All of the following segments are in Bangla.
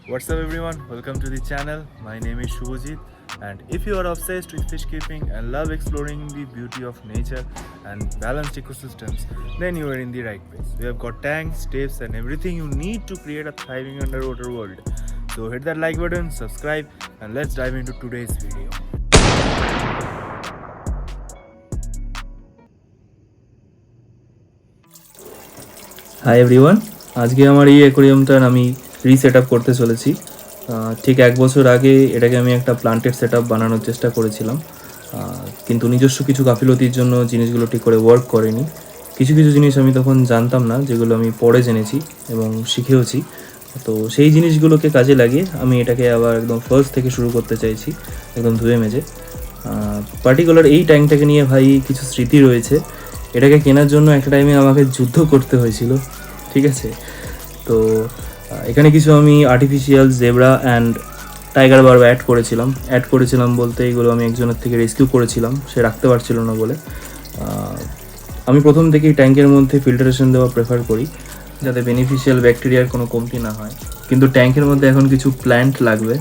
What's up everyone, welcome to the channel. My name is Shubhajit, and if you are obsessed with fish keeping and love exploring the beauty of nature and balanced ecosystems, then you are in the right place. We have got tanks, tapes and everything you need to create a thriving underwater world. So hit that like button, subscribe, and let's dive into today's video. Hi everyone, আজকে আমার এই অ্যাকোরিয়ামটার আমি রিসেট আপ করতে চলেছি। ঠিক 1 বছর আগে এটাকে আমি একটা প্লান্টেড সেট আপ বানানোর চেষ্টা করেছিলাম, কিন্তু নিজস্ব কিছু গাফিলতির জন্য জিনিসগুলো ঠিক করে ওয়ার্ক করেনি। কিছু কিছু জিনিস আমি তখন জানতাম না, যেগুলো আমি পরে জেনেছি এবং শিখেওছি। তো সেই জিনিসগুলোকে কাজে লাগিয়ে আমি এটাকে আবার একদম ফার্স্ট থেকে শুরু করতে চাইছি, একদম ধুয়ে মেজে। পার্টিকুলার এই ট্যাঙ্কটাকে নিয়ে ভাই কিছু স্মৃতি রয়েছে। এটাকে কেনার জন্য একটা টাইমে আমাকে যুদ্ধ করতে হয়েছিল, ঠিক আছে। তো এখানে কিছু আমি artificial zebra and tiger barb add করেছিলাম বলতে এগুলো আমি একজনের থেকে রেস্কিউ করেছিলাম, সে রাখতে পারছিল না বলে। আমি প্রথম থেকেই ট্যাঙ্কের মধ্যে ফিল্টারেশন দেওয়া প্রেফার করি, যাতে বেনিফিশিয়াল ব্যাকটেরিয়ার কোনো কমতি না হয়। কিন্তু ট্যাঙ্কের মধ্যে এখন কিছু প্ল্যান্ট লাগবে।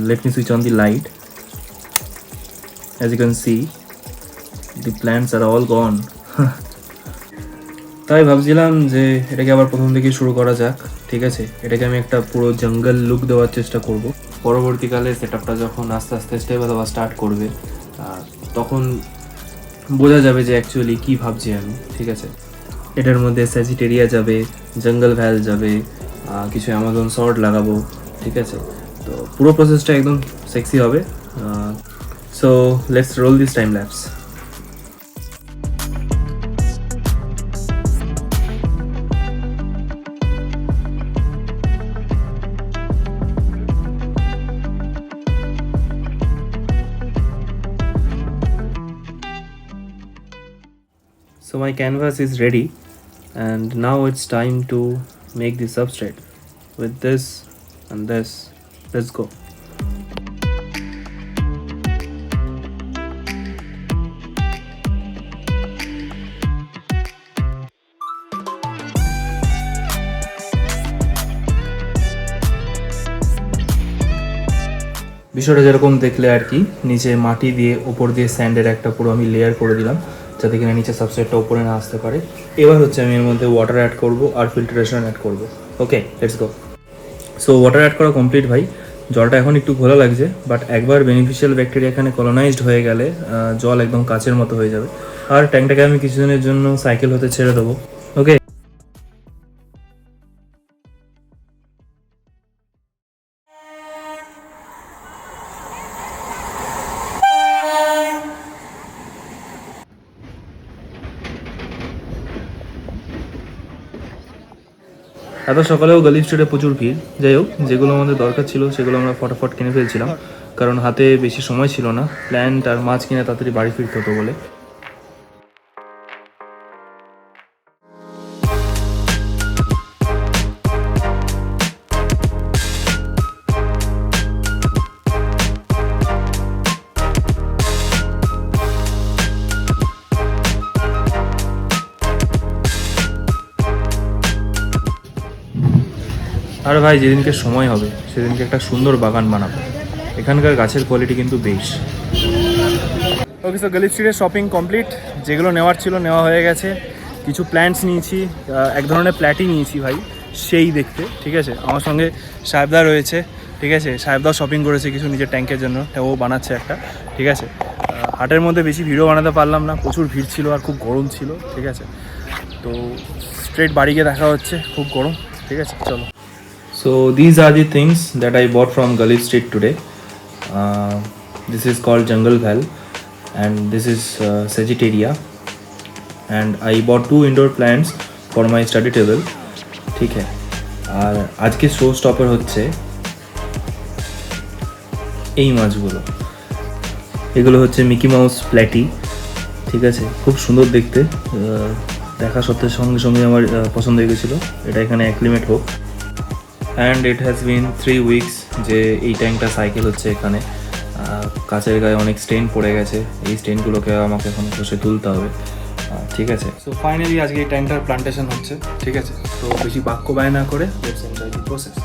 Let me switch on the light. As you can see, the plants are all gone. তাই ভাবছিলাম যে এটাকে আবার প্রথম থেকে শুরু করা যাক, ঠিক আছে। এটাকে আমি একটা পুরো জঙ্গল লুক দেওয়ার চেষ্টা করব। পরবর্তীকালে সেট আপটা যখন আস্তে আস্তে স্টেবল হওয়া স্টার্ট করবে, তখন বোঝা যাবে যে অ্যাকচুয়ালি কী ভাবছি আমি, ঠিক আছে। এটার মধ্যে স্যাজিটেরিয়া যাবে, জঙ্গল ভ্যাল যাবে, কিছু অ্যামাজন সর্ট লাগাবো, ঠিক আছে। তো পুরো প্রসেসটা একদম সেক্সি হবে। So let's role this time lapse. So my canvas is ready, and now it's time to make the substrate with this and this. Let's go. বিষয়টা যেরকম দেখলে আর কি, নিচে মাটি দিয়ে ওপর দিয়ে স্যান্ডের একটা পুরো আমি লেয়ার করে দিলাম, যাতে কিনা নিচে সাবস্ট্রেটটা উপরে না আসতে পারে। এবার হচ্ছে আমি এর মধ্যে ওয়াটার অ্যাড করব আর ফিল্টারেশন অ্যাড করব। Okay, let's go. So water add করা কমপ্লিট ভাই। জলটা এখন একটু ঘোলা লাগছে, বাট একবার বেনিফিশিয়াল ব্যাকটেরিয়া এখানে কলোনাইজড হয়ে গেলে জল একদম কাচের মতো হয়ে যাবে। আর ট্যাঙ্কটাকে আমি কিছুদিনের জন্য সাইকেল হতে ছেড়ে দেবো। ওকে। এত সকালেও গলি স্ট্রিটে প্রচুর ভিড়। যাই হোক, যেগুলো আমাদের দরকার ছিল সেগুলো আমরা ফটাফট কিনে ফেলছিলাম, কারণ হাতে বেশি সময় ছিল না প্ল্যান্ট আর মাছ কিনে তাড়াতাড়ি বাড়ি ফিরতে হতো বলে। আর ভাই, যেদিনকে সময় হবে সেদিনকে একটা সুন্দর বাগান বানাবো। এখানকার গাছের কোয়ালিটি কিন্তু বেশ। ওকে, সো গলি স্ট্রিটের শপিং কমপ্লিট। যেগুলো নেওয়ার ছিল নেওয়া হয়ে গেছে। কিছু প্ল্যান্টস নিয়েছি, এক ধরনের প্ল্যাটই নিয়েছি ভাই, সেই দেখতে, ঠিক আছে। আমার সঙ্গে সাহেবদা রয়েছে, ঠিক আছে। সাহেবদাও শপিং করেছে কিছু নিজের ট্যাঙ্কের জন্য, ও বানাচ্ছে একটা, ঠিক আছে। হাটের মধ্যে বেশি ভিডিও বানাতে পারলাম না, প্রচুর ভিড় ছিল আর খুব গরম ছিল, ঠিক আছে। তো স্ট্রেট বাড়ি গিয়ে দেখা হচ্ছে, খুব গরম, ঠিক আছে, চলো। So these are the things that I bought from Gully Street today. This is called Jungle Val, and this is Sagittaria, and I bought 2 indoor plants for my study table. ঠিক है। আর আজকে শো স্টপার হচ্ছে এই মাছগুলো। এগুলো হচ্ছে মিকি মাউস প্ল্যাটি, ঠিক আছে। খুব সুন্দর দেখতে, দেখা সত্ত্বেও সঙ্গে সঙ্গে আমার পছন্দ হয়ে গেছিলো এটা এখানে অ্যাক্লিমেট হোক। And it has been 3 weeks যে এই ট্যাঙ্কটা সাইকেল হচ্ছে এখানে। কাচের গায়ে অনেক স্টেন পড়ে গেছে, এই স্টেনগুলোকে আমাকে এখন বসে তুলতে হবে, ঠিক আছে। সো ফাইনালি আজকে এই ট্যাঙ্কটার প্লান্টেশন হচ্ছে, ঠিক আছে। তো বেশি বাক্য ব্যয় না করে let's enjoy the process.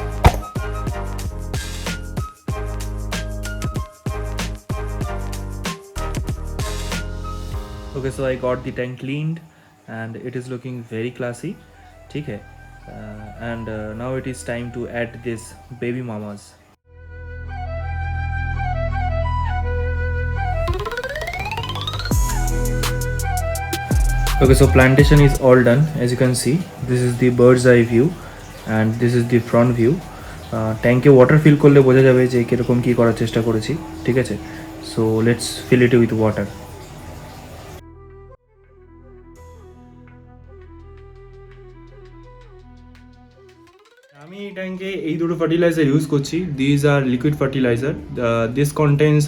Okay, so I got the tank cleaned and it is looking very classy. ठीक है. And now it is time to add this baby mamas. Okay, so plantation is all done. As you can see, this is the bird's eye view and this is the front view. ট্যাঙ্কে ওয়াটার ফিল করলে বোঝা যাবে যে কীরকম কী করার চেষ্টা করেছি, ঠিক আছে? So let's fill it with water. আমি এই ট্যাঙ্কে এই দুটো ফার্টিলাইজার ইউজ করছি। These are liquid fertiliser. This contains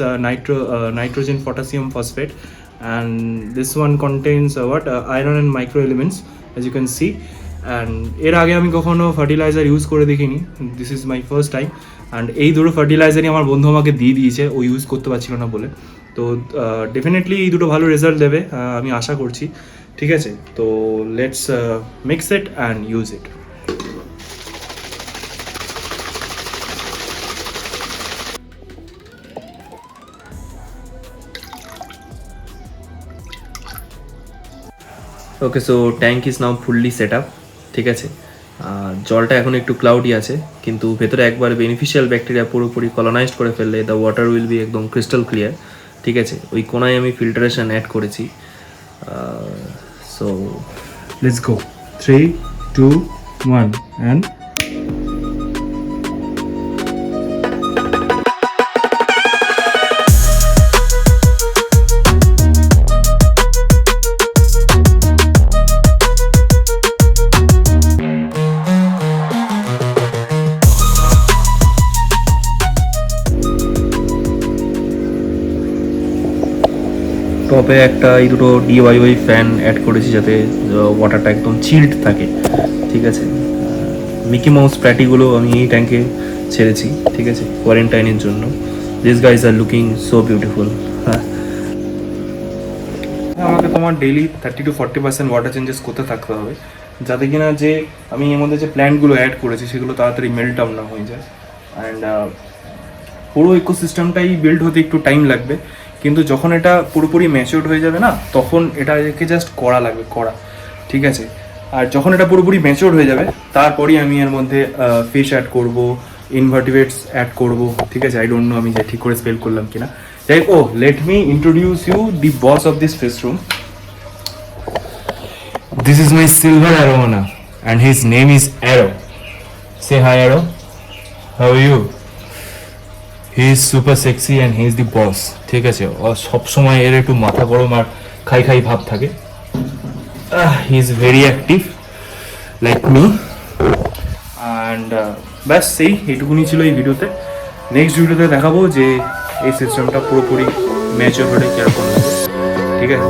nitrogen potassium phosphate and this one contains iron and micro elements, as you can see. And এর আগে আমি কখনো ফার্টিলাইজার ইউজ করে দেখিনি, this is my first time. And এই দুটো ফার্টিলাইজারই আমার বন্ধু আমাকে দিয়ে দিয়েছে, ও ইউজ করতে পারছিল না বলে। তো ডেফিনেটলি এই দুটো ভালো রেজাল্ট দেবে আমি আশা করছি, ঠিক আছে? তো let's mix it and use it. Okay, so tank is now fully set up, ঠিক আছে? জলটা এখন একটু ক্লাউডি আছে, কিন্তু ভেতরে একবার বেনিফিশিয়াল ব্যাকটেরিয়া পুরোপুরি কলোনাইজড করে ফেললে দ্য ওয়াটার উইল বি একদম ক্রিস্টাল ক্লিয়ার, ঠিক আছে? ওই কোনায় আমি ফিল্টারেশন অ্যাড করেছি। সো লেটস গো, 3, 2, 1 অ্যান্ড টপে একটা এই দুটো DIY ফ্যান অ্যাড করেছি যাতে ওয়াটারটা একদম চিল্ড থাকে, ঠিক আছে? মিকি মাউস প্যাটিগুলো আমি এই ট্যাঙ্কে ছেড়েছি, ঠিক আছে, কোয়ারেন্টাইনের জন্য। This guys are looking so beautiful. হ্যাঁ, আমাকে তোমার ডেইলি 30 to 40% ওয়াটার চেঞ্জেস করতে থাকতে হবে, যাতে কিনা যে আমি এর মধ্যে যে প্ল্যান্টগুলো অ্যাড করেছি সেগুলো তাড়াতাড়ি মেল্ট ডাউন না হয়ে যায়। অ্যান্ড পুরো ইকোসিস্টেমটাই বিল্ড হতে একটু টাইম লাগবে, কিন্তু যখন এটা পুরোপুরি ম্যাচিওর্ড হয়ে যাবে না, তখন এটাকে জাস্ট করা লাগবে, করা, ঠিক আছে? আর যখন এটা পুরোপুরি ম্যাচিওর্ড হয়ে যাবে, তারপরই আমি এর মধ্যে ফিশ অ্যাড করব, ইনভার্টিভেটস অ্যাড করব, ঠিক আছে? আই ডোন্ট নো আমি যে ঠিক করে স্পেল করলাম কিনা। যাই হোক, let me introduce you the boss of this fish room. This is my silver arowana and his name is Arrow. Say hi, Arrow. How are you? He is super sexy and he is the boss. ঠিক আছে? ও সব সময় এর একটু মাথা গরম আর খাই খাই ভাব থাকে। He is very active like me. And ব্যাস সেই এইটুকুনি ছিল এই ভিডিওতে। নেক্সট ভিডিওতে দেখাবো যে এই সিস্টেমটা পুরোপুরি ম্যাচিওর হলে কিরকম লাগে, ঠিক আছে?